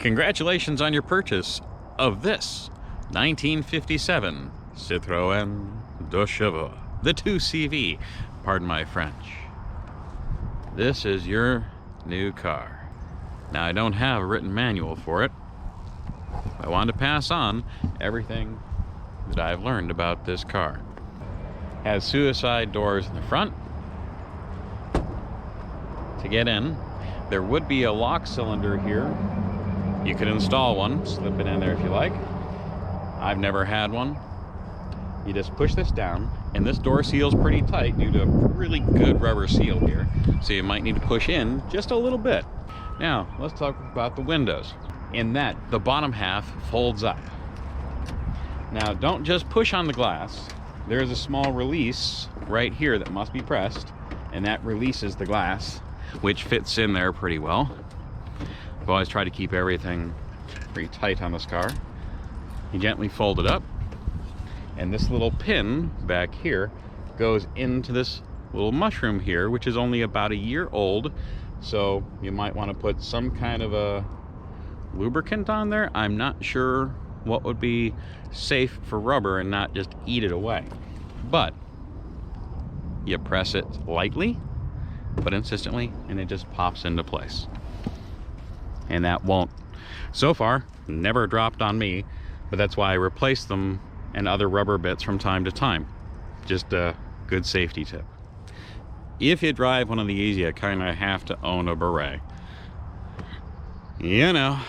Congratulations on your purchase of this 1957 Citroen 2CV, the 2CV, pardon my French. This is your new car. Now, I don't have a written manual for it. I wanted to pass on everything that I've learned about this car. Has suicide doors in the front. To get in, there would be a lock cylinder here. You could install one, slip it in there if you like. I've never had one. You just push this down, and this door seals pretty tight due to a really good rubber seal here. So you might need to push in just a little bit. Now, let's talk about the windows. In that, the bottom half folds up. Now, don't just push on the glass. There's a small release right here that must be pressed, and that releases the glass, which fits in there pretty well. I've always tried to keep everything pretty tight on this car. You gently fold it up, and this little pin back here goes into this little mushroom here, which is only about a year old, so you might want to put some kind of a lubricant on there. I'm not sure what would be safe for rubber and not just eat it away, but you press it lightly but insistently, and it just pops into place. And that won't, so far, never dropped on me, but that's why I replace them and other rubber bits from time to time. Just a good safety tip. If you drive one of these, you kind of have to own a beret. You know.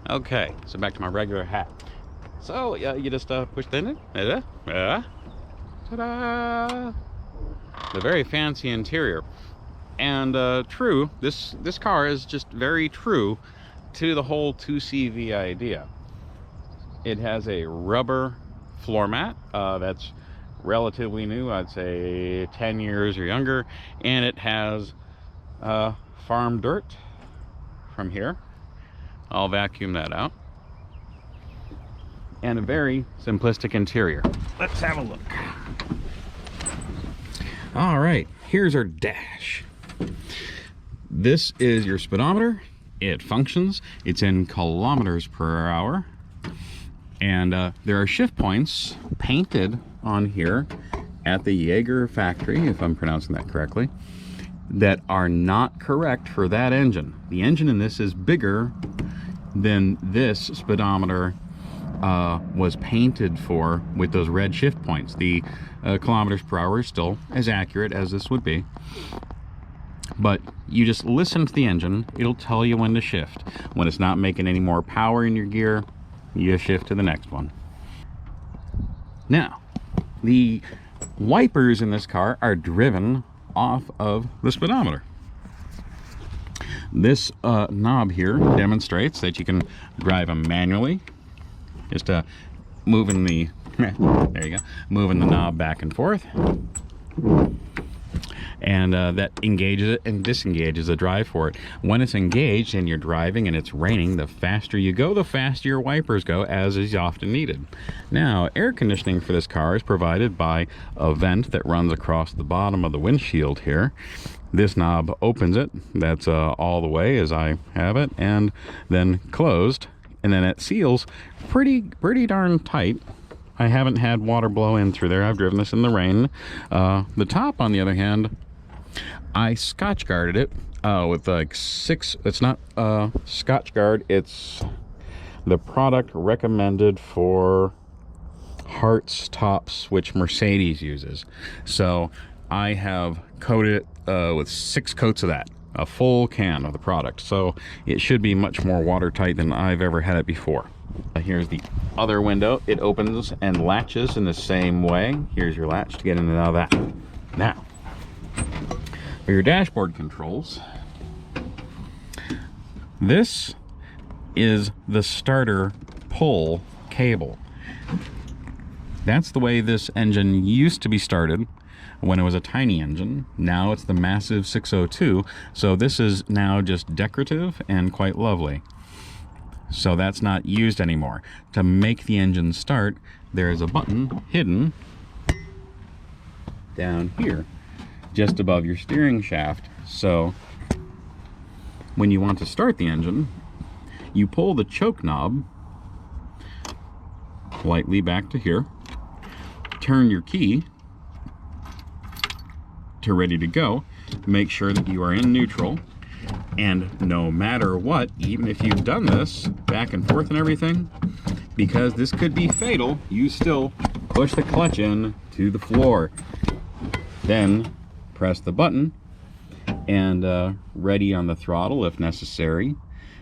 Okay, so back to my regular hat. So, you just push that in. Ta-da! The very fancy interior. And true, this car is just very true to the whole 2CV idea. It has a rubber floor mat that's relatively new, I'd say 10 years or younger, and it has farm dirt from here. I'll vacuum that out. And a very simplistic interior. Let's have a look. All right, here's our dash. This is your speedometer. It functions. It's in kilometers per hour. And there are shift points painted on here at the Jaeger factory, if I'm pronouncing that correctly, that are not correct for that engine. The engine in this is bigger than this speedometer was painted for with those red shift points. The kilometers per hour is still as accurate as this would be. But you just listen to the engine. It'll tell you when to shift. When it's not making any more power in your gear, you shift to the next one. Now, the wipers in this car are driven off of the speedometer. This knob here demonstrates that you can drive them manually. Just moving the there you go, moving the knob back and forth. And that engages it and disengages the drive for it. When it's engaged and you're driving and it's raining, the faster you go, the faster your wipers go, as is often needed. Now, air conditioning for this car is provided by a vent that runs across the bottom of the windshield here. This knob opens it, that's all the way as I have it, and then closed, and then it seals pretty darn tight. I haven't had water blow in through there. I've driven this in the rain. The top, on the other hand, I Scotch guarded it with like 6. It's not Scotch guard. It's the product recommended for Hearts tops, which Mercedes uses. So I have coated it with 6 coats of that, a full can of the product. So it should be much more watertight than I've ever had it before. Here's the other window. It opens and latches in the same way. Here's your latch to get in and out of that. Now, for your dashboard controls, this is the starter pull cable. That's the way this engine used to be started when it was a tiny engine. Now it's the massive 602, so this is now just decorative and quite lovely. So that's not used anymore. To make the engine start, there is a button hidden down here just above your steering shaft. So when you want to start the engine, you pull the choke knob lightly back to here, turn your key to ready to go, make sure that you are in neutral, and no matter what, even if you've done this back and forth and everything, because this could be fatal, you still push the clutch in to the floor, then press the button and ready on the throttle if necessary.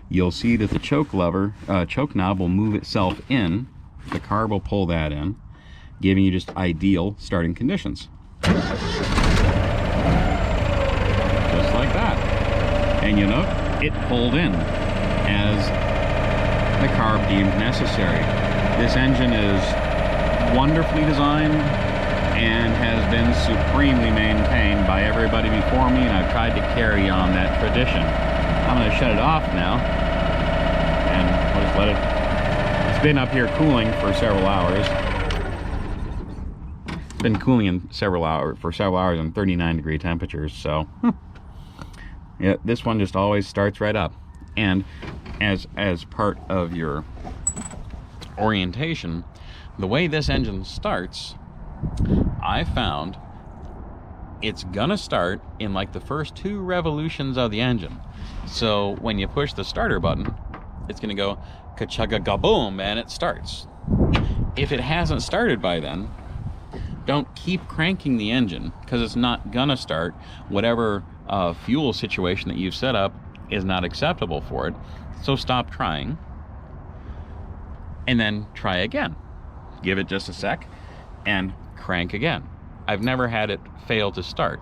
You'll see that the choke knob will move itself in. The car will pull that in, giving you just ideal starting conditions. Just like that. And you know, it pulled in as the car deemed necessary. This engine is wonderfully designed and has been supremely maintained by everybody before me, and I've tried to carry on that tradition. I'm going to shut it off now, and we'll just let it. It's been up here cooling for several hours. It's been cooling in several hours in 39-degree temperatures, so yeah, this one just always starts right up. And as part of your orientation, the way this engine starts, I found it's gonna start in like the first 2 revolutions of the engine. So when you push the starter button, it's gonna go ka-chugga-ga-boom, and it starts. If it hasn't started by then, don't keep cranking the engine, because it's not gonna start. Whatever fuel situation that you've set up is not acceptable for it. So stop trying and then try again. Give it just a sec and crank again. I've never had it fail to start.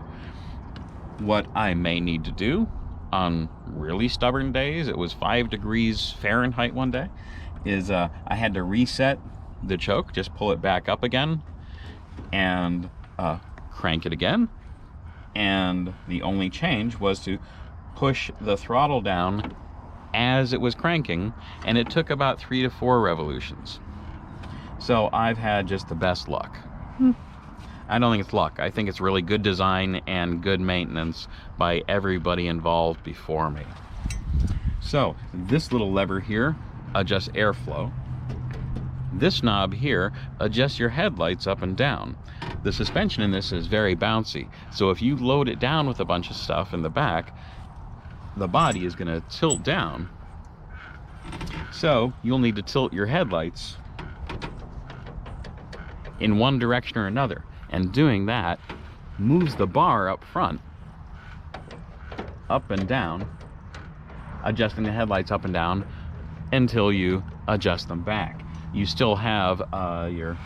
What I may need to do on really stubborn days, it was 5 degrees Fahrenheit one day, is I had to reset the choke, just pull it back up again and crank it again. And the only change was to push the throttle down as it was cranking, and it took about 3 to 4 revolutions. So I've had just the best luck. I don't think it's luck. I think it's really good design and good maintenance by everybody involved before me. So this little lever here adjusts airflow. This knob here adjusts your headlights up and down. The suspension in this is very bouncy, so if you load it down with a bunch of stuff in the back, the body is going to tilt down. So you'll need to tilt your headlights in one direction or another, and doing that moves the bar up front up and down, adjusting the headlights up and down until you adjust them back. You still have your,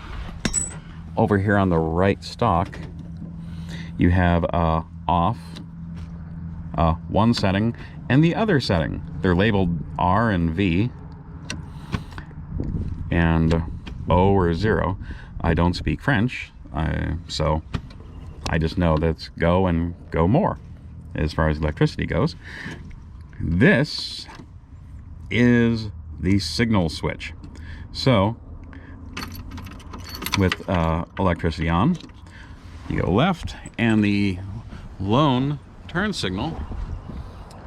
over here on the right stalk, you have off, one setting and the other setting. They're labeled R and V and O or 0. I don't speak French, so I just know that's go and go more as far as electricity goes. This is the signal switch. So with electricity on, you go left, and the lone turn signal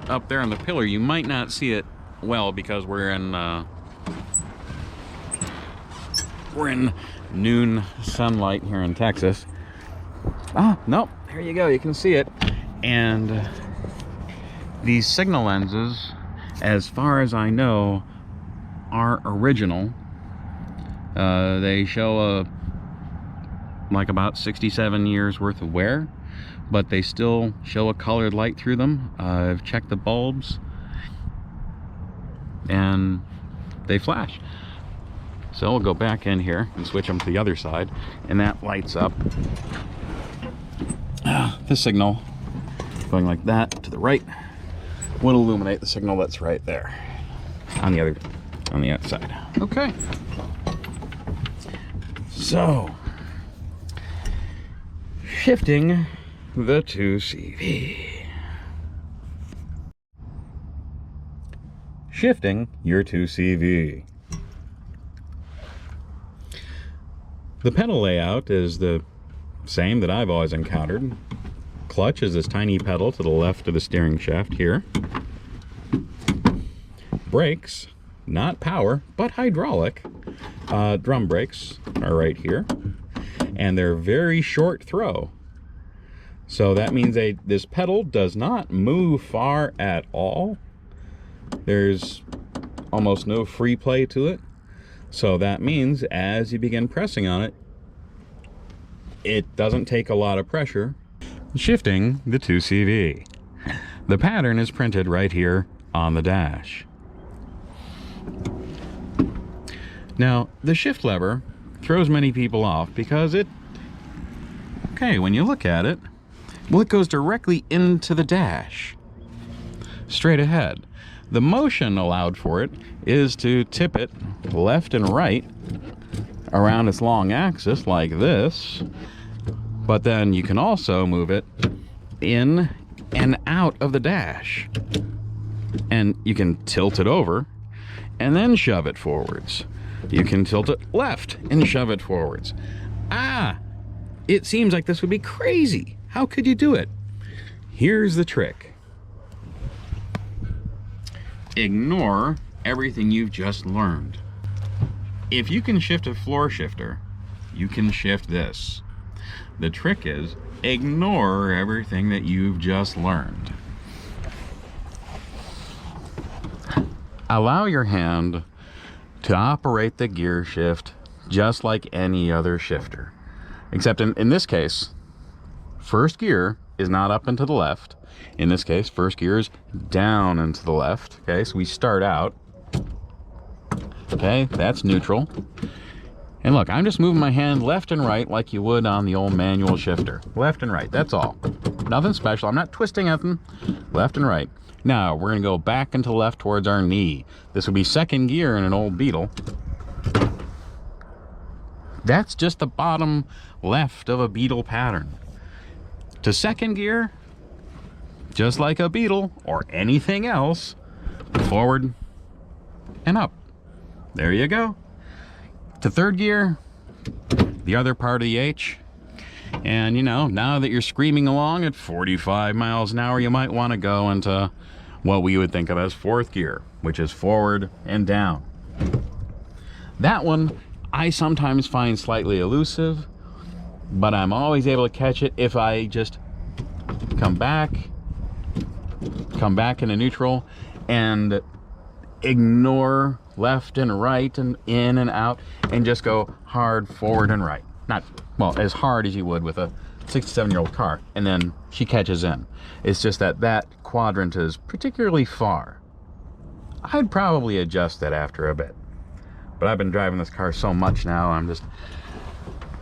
up there on the pillar, you might not see it well because we're in noon sunlight here in Texas. Nope, there you go, you can see it. And these signal lenses, as far as I know, are original. They show like about 67 years worth of wear, but they still show a colored light through them. I've checked the bulbs and they flash. So we'll go back in here and switch them to the other side, and that lights up. The signal going like that to the right will illuminate the signal that's right there on the outside. Okay. So, shifting the 2CV. Shifting your 2CV. The pedal layout is the same that I've always encountered. Clutch is this tiny pedal to the left of the steering shaft here. brakes, not power, but hydraulic drum brakes are right here. And they're very short throw. So that means this pedal does not move far at all. There's almost no free play to it. So that means as you begin pressing on it, it doesn't take a lot of pressure. Shifting the 2CV. The pattern is printed right here on the dash. Now, the shift lever throws many people off because when you look at it, well, it goes directly into the dash, straight ahead. The motion allowed for it is to tip it left and right around its long axis like this, but then you can also move it in and out of the dash, and you can tilt it over and then shove it forwards. You can tilt it left and shove it forwards. It seems like this would be crazy. How could you do it? Here's the trick. Ignore everything you've just learned. If you can shift a floor shifter, you can shift this. The trick is ignore everything that you've just learned. Allow your hand to operate the gear shift just like any other shifter. Except in this case, first gear is not up and to the left. In this case, first gear is down and to the left. Okay, so we start out. Okay, that's neutral. And look, I'm just moving my hand left and right like you would on the old manual shifter. Left and right, that's all. Nothing special. I'm not twisting nothing. Left and right. Now, we're going to go back and to the left towards our knee. This would be second gear in an old Beetle. That's just the bottom left of a Beetle pattern. To second gear, just like a Beetle or anything else, forward and up. There you go. To third gear, the other part of the H. And you know, now that you're screaming along at 45 miles an hour, you might want to go into what we would think of as fourth gear, which is forward and down. That one I sometimes find slightly elusive, but I'm always able to catch it if I just come back into neutral and ignore left and right and in and out and just go hard forward and right. Not, well, as hard as you would with a 67-year-old car, and then she catches in. It's just that quadrant is particularly far. I'd probably adjust that after a bit. But I've been driving this car so much now, I'm just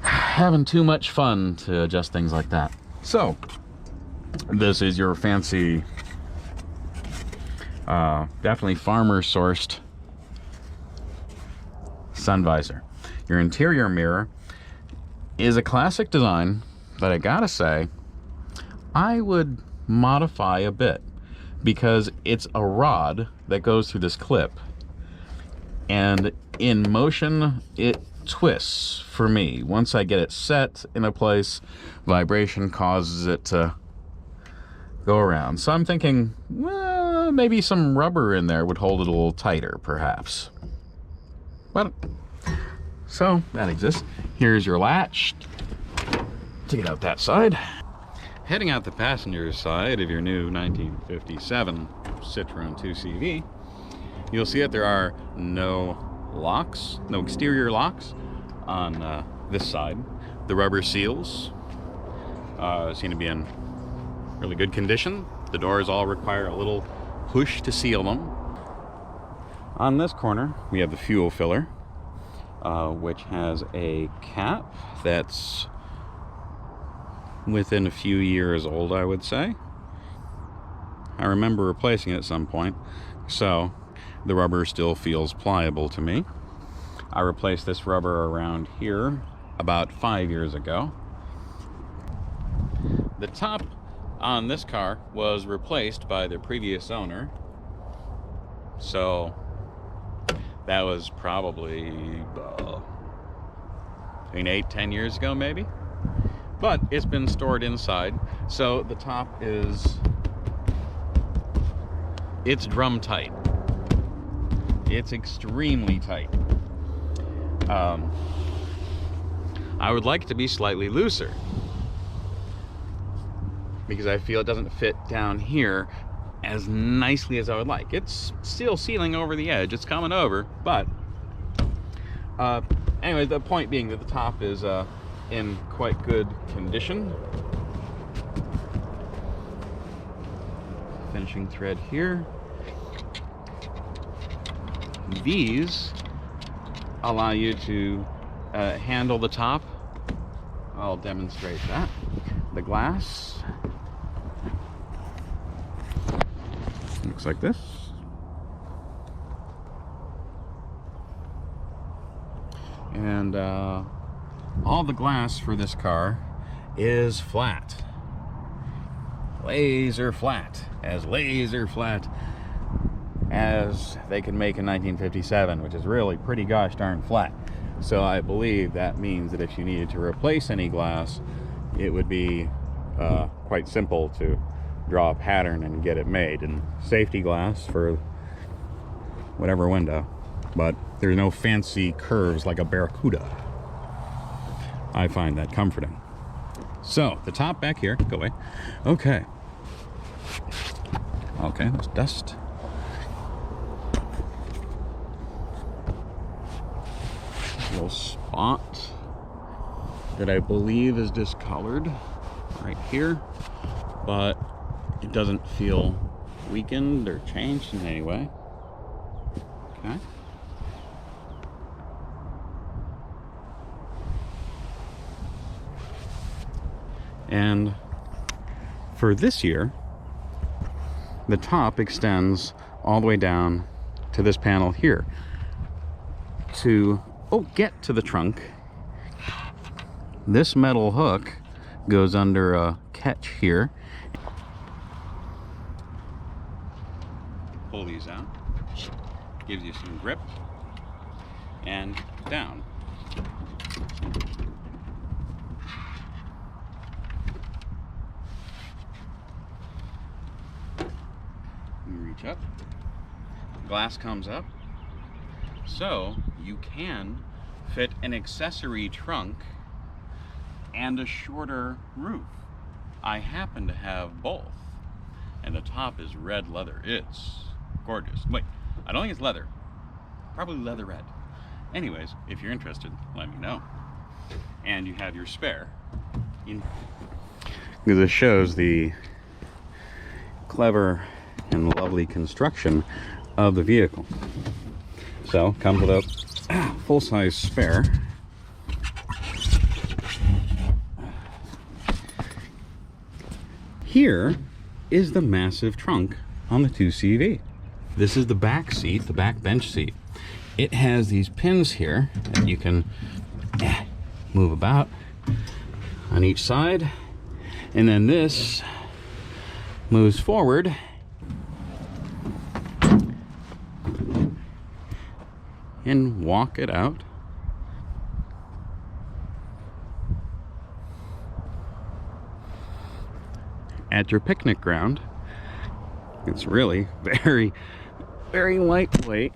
having too much fun to adjust things like that. So, this is your fancy, definitely farmer-sourced sun visor. Your interior mirror is a classic design that I gotta say, I would modify a bit because it's a rod that goes through this clip. And in motion, it twists for me. Once I get it set in a place, vibration causes it to go around. So I'm thinking, well, maybe some rubber in there would hold it a little tighter, perhaps. But, so that exists. Here's your latch to get out that side. Heading out the passenger side of your new 1957 Citroen 2CV, you'll see that there are no locks, no exterior locks on this side. The rubber seals seem to be in really good condition. The doors all require a little push to seal them. On this corner, we have the fuel filler, which has a cap that's within a few years old, I would say. I remember replacing it at some point, so the rubber still feels pliable to me. I replaced this rubber around here about 5 years ago. The top on this car was replaced by the previous owner, so that was probably between 8-10 years ago maybe, but it's been stored inside, so the top is, it's drum tight. It's extremely tight. I would like it to be slightly looser because I feel it doesn't fit down here as nicely as I would like. It's still sealing over the edge. It's coming over, but anyway, the point being that the top is in quite good condition. Finishing thread here. These allow you to handle the top. I'll demonstrate that. The glass looks like this. And all the glass for this car is flat. Laser flat. As laser flat as they can make in 1957, which is really pretty gosh darn flat. So I believe that means that if you needed to replace any glass, it would be quite simple to draw a pattern and get it made. And safety glass for whatever window, but there's no fancy curves like a Barracuda. I find that comforting. So the top back here, go away. Okay, there's dust. Little spot that I believe is discolored right here, but it doesn't feel weakened or changed in any way. Okay. And for this year, the top extends all the way down to this panel here. To get to the trunk, this metal hook goes under a catch here. Pull these out, gives you some grip, and down. You reach up, glass comes up, so you can fit an accessory trunk and a shorter roof. I happen to have both, and the top is red leather. It's gorgeous. Wait, I don't think it's leather, probably leather red. Anyways, if you're interested, let me know. And you have your spare. This shows the clever and lovely construction of the vehicle. So, comes with a full-size spare. Here is the massive trunk on the 2CV. This is the back seat, the back bench seat. It has these pins here that you can move about on each side. And then this moves forward and walk it out. At your picnic ground. It's really very, very lightweight.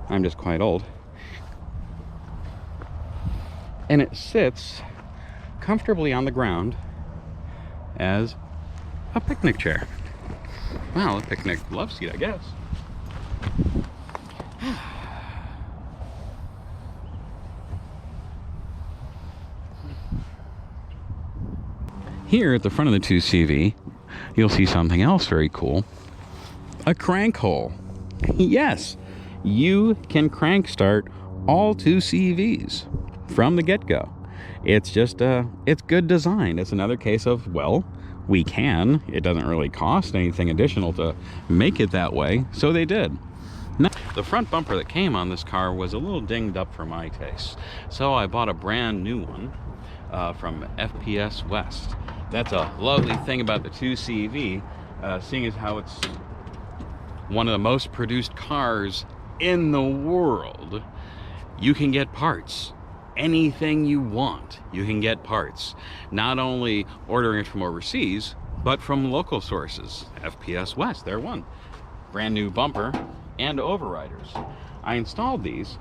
I'm just quite old. And it sits comfortably on the ground as a picnic chair. Well, a picnic love seat, I guess. Here at the front of the 2CV, you'll see something else very cool. A crank hole. Yes, you can crank start all 2CVs from the get-go. It's just, it's good design. It's another case of, well, we can. It doesn't really cost anything additional to make it that way, so they did. Now, the front bumper that came on this car was a little dinged up for my taste, so I bought a brand new one from FPS West. That's a lovely thing about the 2CV, seeing as how it's one of the most produced cars in the world. You can get parts. Anything you want, you can get parts. Not only ordering it from overseas, but from local sources. FPS West, they're one. brand new bumper and overriders. I installed these.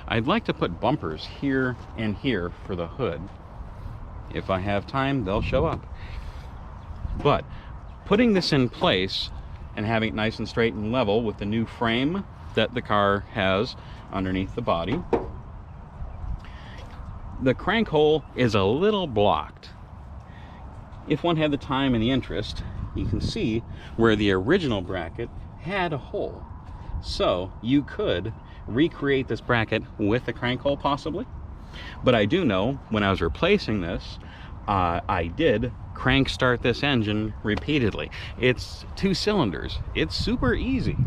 I'd like to put bumpers here and here for the hood. If I have time, they'll show up. But putting this in place and having it nice and straight and level with the new frame that the car has underneath the body, the crank hole is a little blocked. If one had the time and the interest, you can see where the original bracket had a hole. So you could recreate this bracket with the crank hole possibly. But I do know when I was replacing this, I did crank start this engine repeatedly. It's 2 cylinders. It's super easy.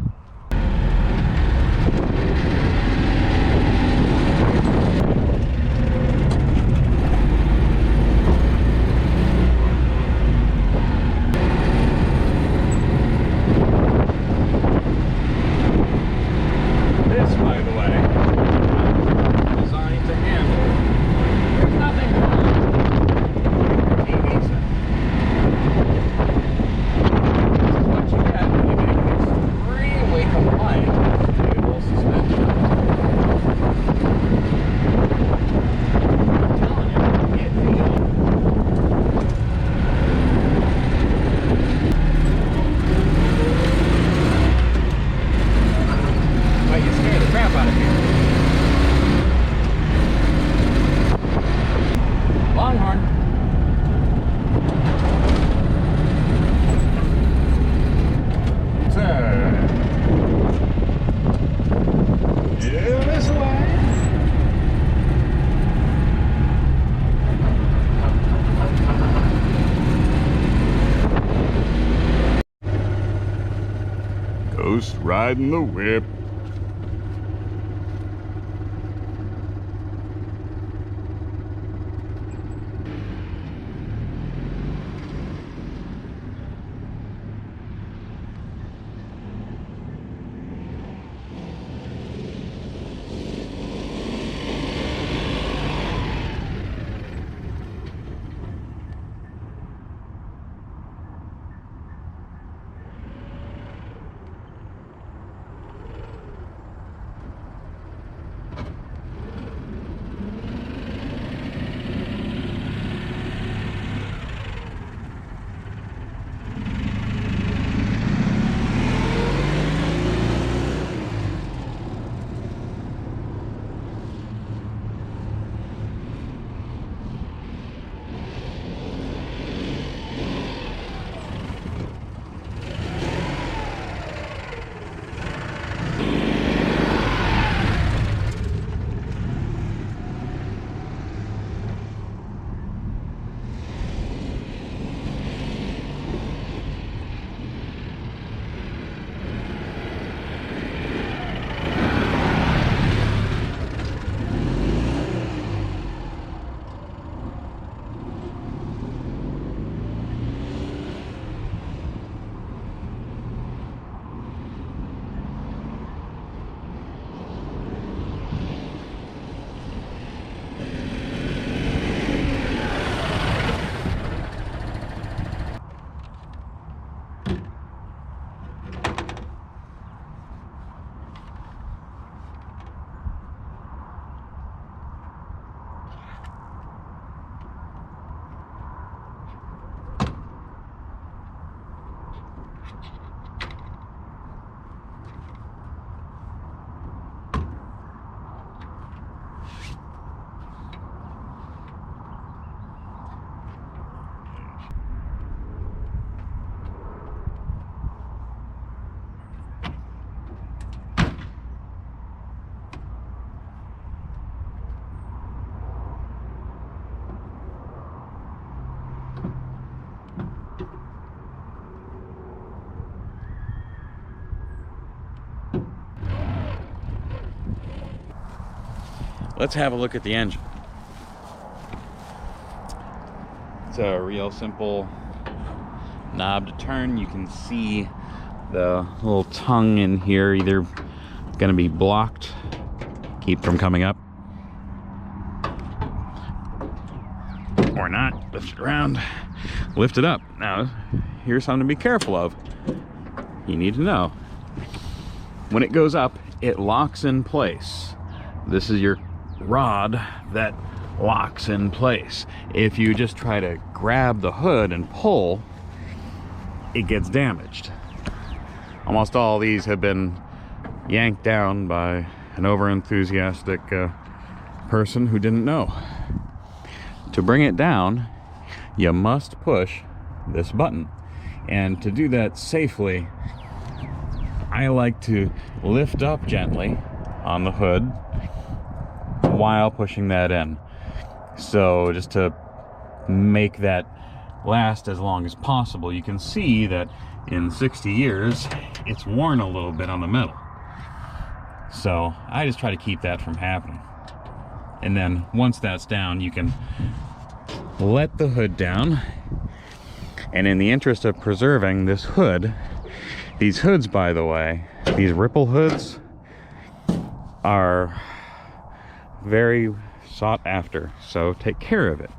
Ghost riding the whip. Let's have a look at the engine. It's a real simple knob to turn. You can see the little tongue in here either going to be blocked, keep from coming up, or not. Lift it around, lift it up. Now, here's something to be careful of. you need to know. When it goes up, it locks in place. This is your rod that locks in place. If you just try to grab the hood and pull, it gets damaged. Almost all these have been yanked down by an over-enthusiastic person who didn't know. To bring it down, you must push this button. And to do that safely, I like to lift up gently on the hood while pushing that in. So just to make that last as long as possible, you can see that in 60 years, it's worn a little bit on the metal. So I just try to keep that from happening. And then once that's down, you can let the hood down. And in the interest of preserving this hood, these hoods, by the way, these ripple hoods are very sought after. So take care of it.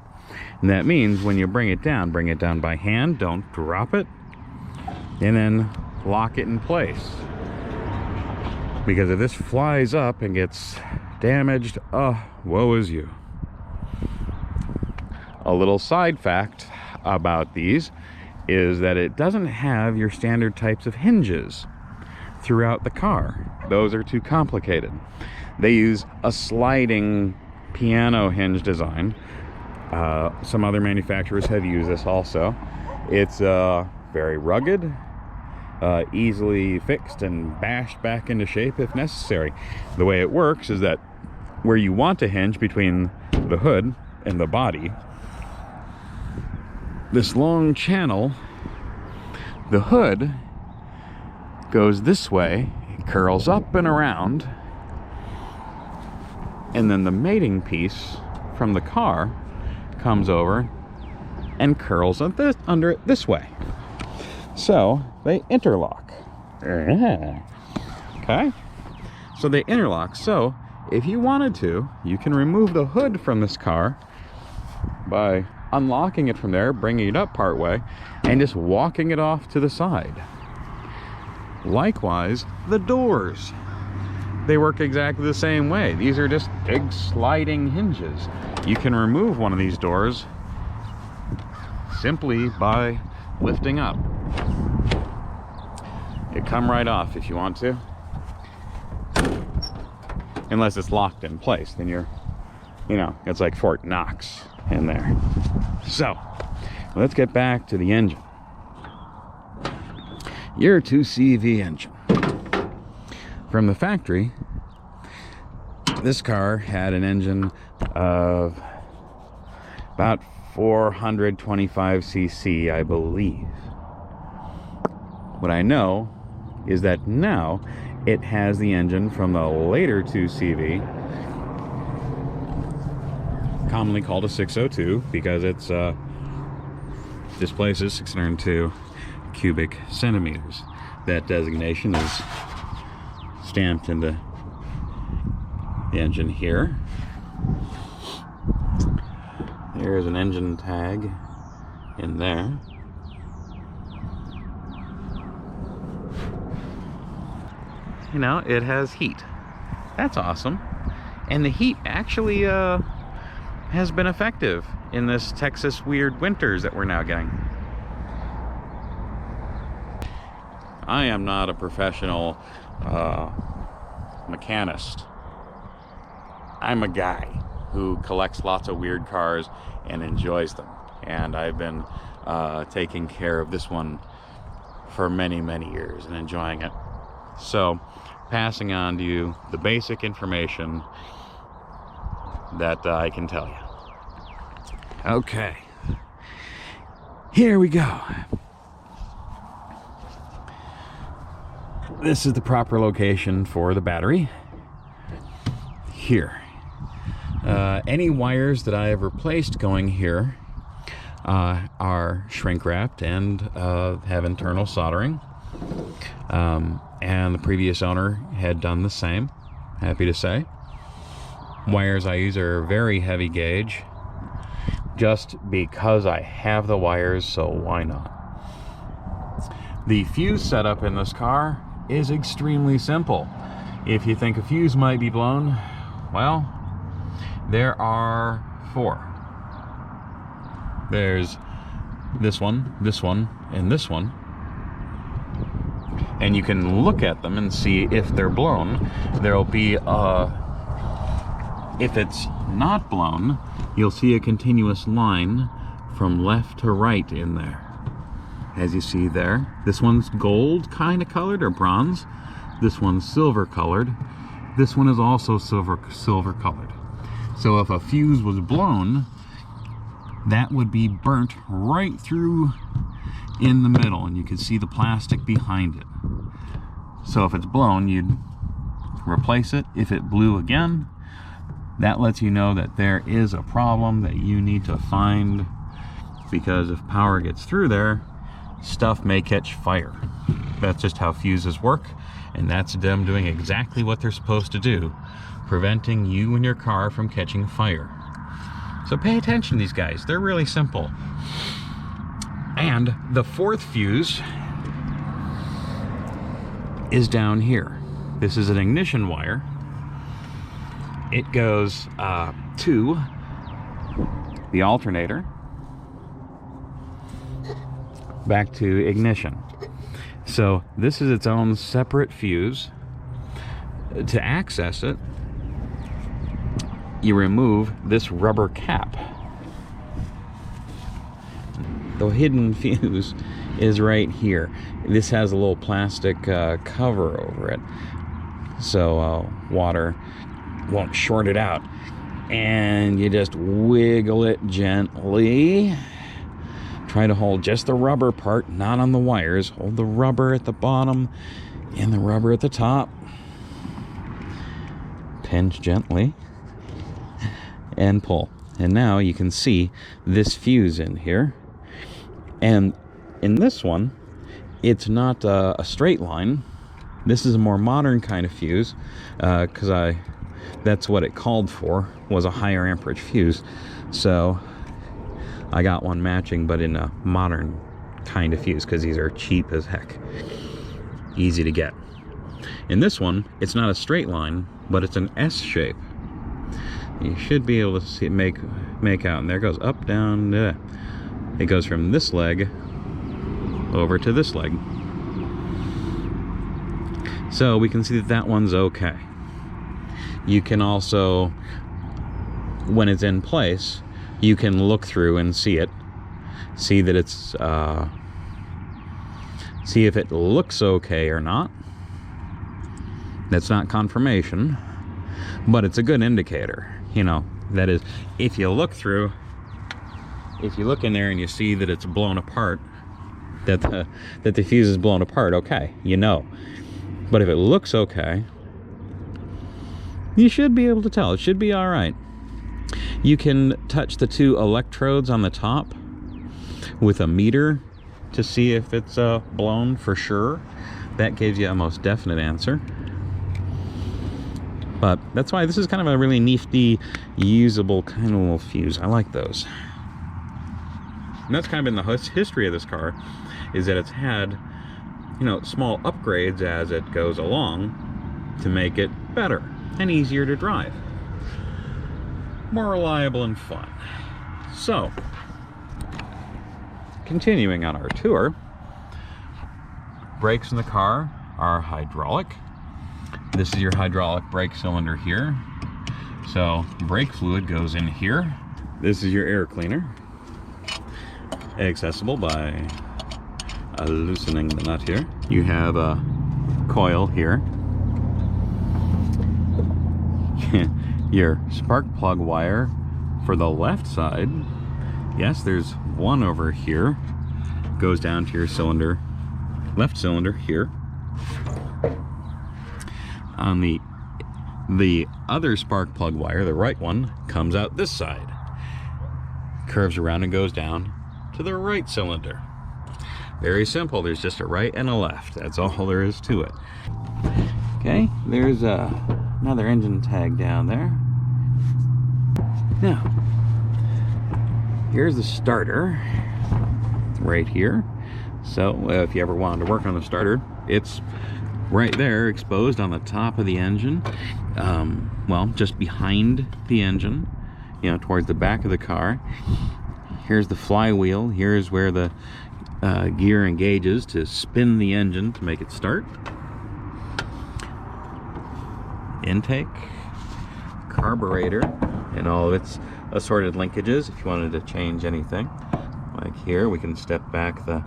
And that means when you bring it down by hand, don't drop it, and then lock it in place. Because if this flies up and gets damaged, woe is you. A little side fact about these is that it doesn't have your standard types of hinges throughout the car. Those are too complicated. They use a sliding piano hinge design. Some other manufacturers have used this also. It's very rugged, easily fixed and bashed back into shape if necessary. The way it works is that where you want to hinge between the hood and the body, this long channel, the hood goes this way, it curls up and around, and then the mating piece from the car comes over and curls under it this way. So they interlock. Okay? So they interlock. So if you wanted to, you can remove the hood from this car by unlocking it from there, bringing it up part way, and just walking it off to the side. Likewise, the doors. They work exactly the same way. These are just big sliding hinges. You can remove one of these doors simply by lifting up. It come right off if you want to. Unless it's locked in place, then you're, it's like Fort Knox in there. So, let's get back to the engine. Your 2CV engine. From the factory, this car had an engine of about 425 cc, I believe. What I know is that now it has the engine from the later 2CV, commonly called a 602 because it's displaces 602 cubic centimeters. That designation is stamped into the engine here. There's an engine tag in there. It has heat. That's awesome. And the heat actually has been effective in this Texas weird winters that we're now getting. I am not a professional mechanist. I'm a guy who collects lots of weird cars and enjoys them. And I've been taking care of this one for many, many years and enjoying it. So, passing on to you the basic information that I can tell you. Okay, here we go. This is the proper location for the battery. Here. Any wires that I have replaced going here are shrink wrapped and have internal soldering. And the previous owner had done the same, happy to say. Wires I use are very heavy gauge, just because I have the wires, so why not? The fuse setup in this car is extremely simple. If you think a fuse might be blown, well, there are 4. There's this one, and this one. And you can look at them and see if they're blown. There'll be if it's not blown, you'll see a continuous line from left to right in there. As you see there, this one's gold kind of colored, or bronze. This one's silver colored. This one is also silver colored. So if a fuse was blown, that would be burnt right through in the middle, and you can see the plastic behind it. So if it's blown, you'd replace it. If it blew again, that lets you know that there is a problem that you need to find, because if power gets through there, stuff may catch fire. That's just how fuses work, and that's them doing exactly what they're supposed to do, preventing you and your car from catching fire. So pay attention to these guys. They're really simple. And the 4th fuse is down here. This is an ignition wire. It goes to the alternator, back to ignition. So this is its own separate fuse. To access it, you remove this rubber cap. The hidden fuse is right here. This has a little plastic cover over it, so water won't short it out. And you just wiggle it gently. Try to hold just the rubber part, not on the wires. Hold the rubber at the bottom and the rubber at the top. Pinch gently and pull. And now you can see this fuse in here. And in this one, it's not a straight line. This is a more modern kind of fuse, because that's what it called for, was a higher amperage fuse. So I got one matching, but in a modern kind of fuse, because these are cheap as heck. Easy to get. In this one, it's not a straight line, but it's an S shape. You should be able to see it make out, and there it goes up, down, it goes from this leg over to this leg. So we can see that that one's okay. You can also, when it's in place, you can look through and see it. See that it's, see if it looks okay or not. That's not confirmation, but it's a good indicator. You know, that is, if you look through, if you look in there and you see that it's blown apart, that the fuse is blown apart, okay, you know. But if it looks okay, you should be able to tell. It should be all right. You can touch the 2 electrodes on the top with a meter to see if it's blown for sure. That gives you a most definite answer. But that's why this is kind of a really nifty, usable kind of little fuse. I like those. And that's kind of been the history of this car, is that it's had, you know, small upgrades as it goes along to make it better and easier to drive. More reliable and fun. So, continuing on our tour, brakes in the car are hydraulic. This is your hydraulic brake cylinder here. So brake fluid goes in here. This is your air cleaner, accessible by loosening the nut here. You have a coil here. Your spark plug wire for the left side. Yes, there's one over here. Goes down to your cylinder, left cylinder here. On the other spark plug wire, the right one, comes out this side. Curves around and goes down to the right cylinder. Very simple. There's just a right and a left. That's all there is to it. Okay, there's another engine tag down there. Now, here's the starter right here. So if you ever wanted to work on the starter, it's right there exposed on the top of the engine. Well, just behind the engine, you know, towards the back of the car. Here's the flywheel. Here's where the gear engages to spin the engine to make it start. Intake, carburetor, and all of its assorted linkages if you wanted to change anything. Like here, we can step back the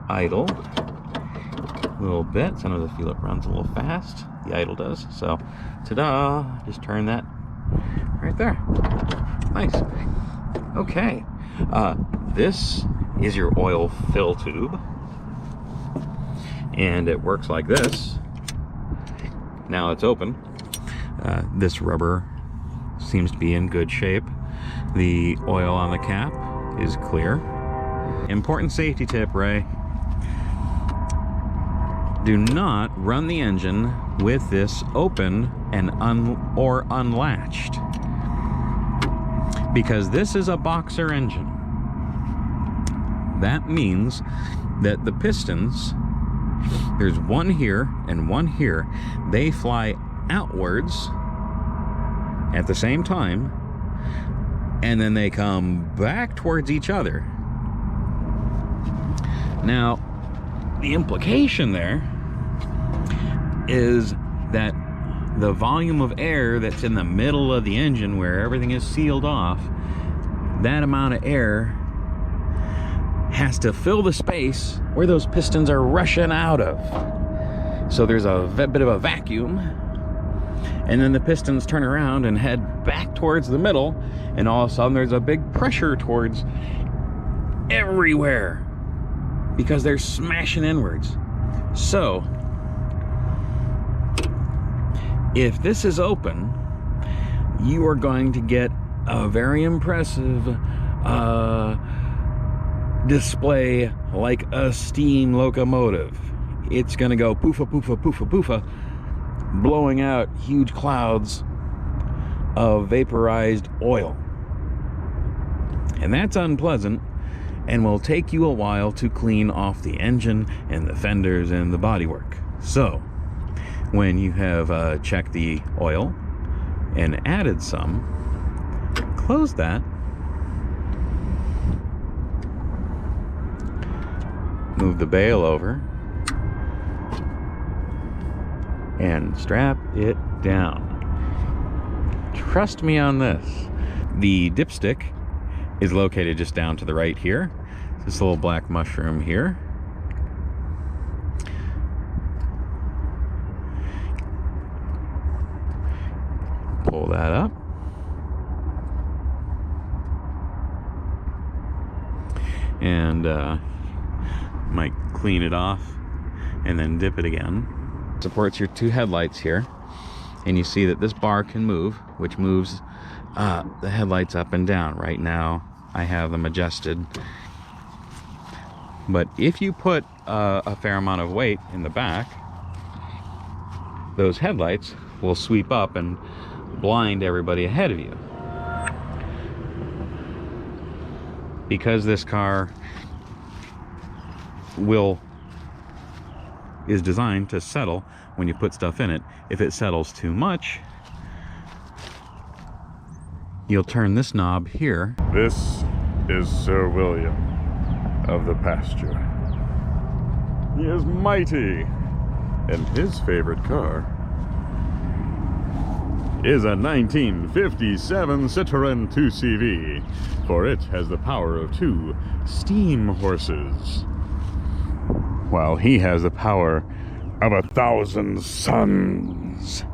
idle a little bit. Sometimes I feel it runs a little fast. The idle does. So, ta-da! Just turn that right there. Nice. Okay. This is your oil fill tube, and it works like this. Now it's open. This rubber seems to be in good shape. The oil on the cap is clear. Important safety tip, Ray. Do not run the engine with this open and unlatched, because this is a boxer engine. That means that the pistons, there's one here and one here, they fly outwards at the same time, and then they come back towards each other. Now, the implication there is that the volume of air that's in the middle of the engine where everything is sealed off, that amount of air has to fill the space where those pistons are rushing out of. So there's a bit of a vacuum, and then the pistons turn around and head back towards the middle, and all of a sudden there's a big pressure towards everywhere because they're smashing inwards. So if this is open, you are going to get a very impressive display like a steam locomotive. It's gonna go poofa, poofa, poofa, poofa, blowing out huge clouds of vaporized oil. And that's unpleasant and will take you a while to clean off the engine and the fenders and the bodywork. So when you have checked the oil and added some, close that, move the bail over, and strap it down. Trust me on this. The dipstick is located just down to the right here. This little black mushroom here. Pull that up. And might clean it off and then dip it again. Supports your two headlights here, and you see that this bar can move, which moves the headlights up and down. Right now I have them adjusted, but if you put a fair amount of weight in the back, those headlights will sweep up and blind everybody ahead of you. Because this car is designed to settle when you put stuff in it. If it settles too much, you'll turn this knob here. This is Sir William of the pasture. He is mighty, and his favorite car is a 1957 Citroen 2CV, for it has the power of 2 steam horses, while he has the power of 1,000 suns.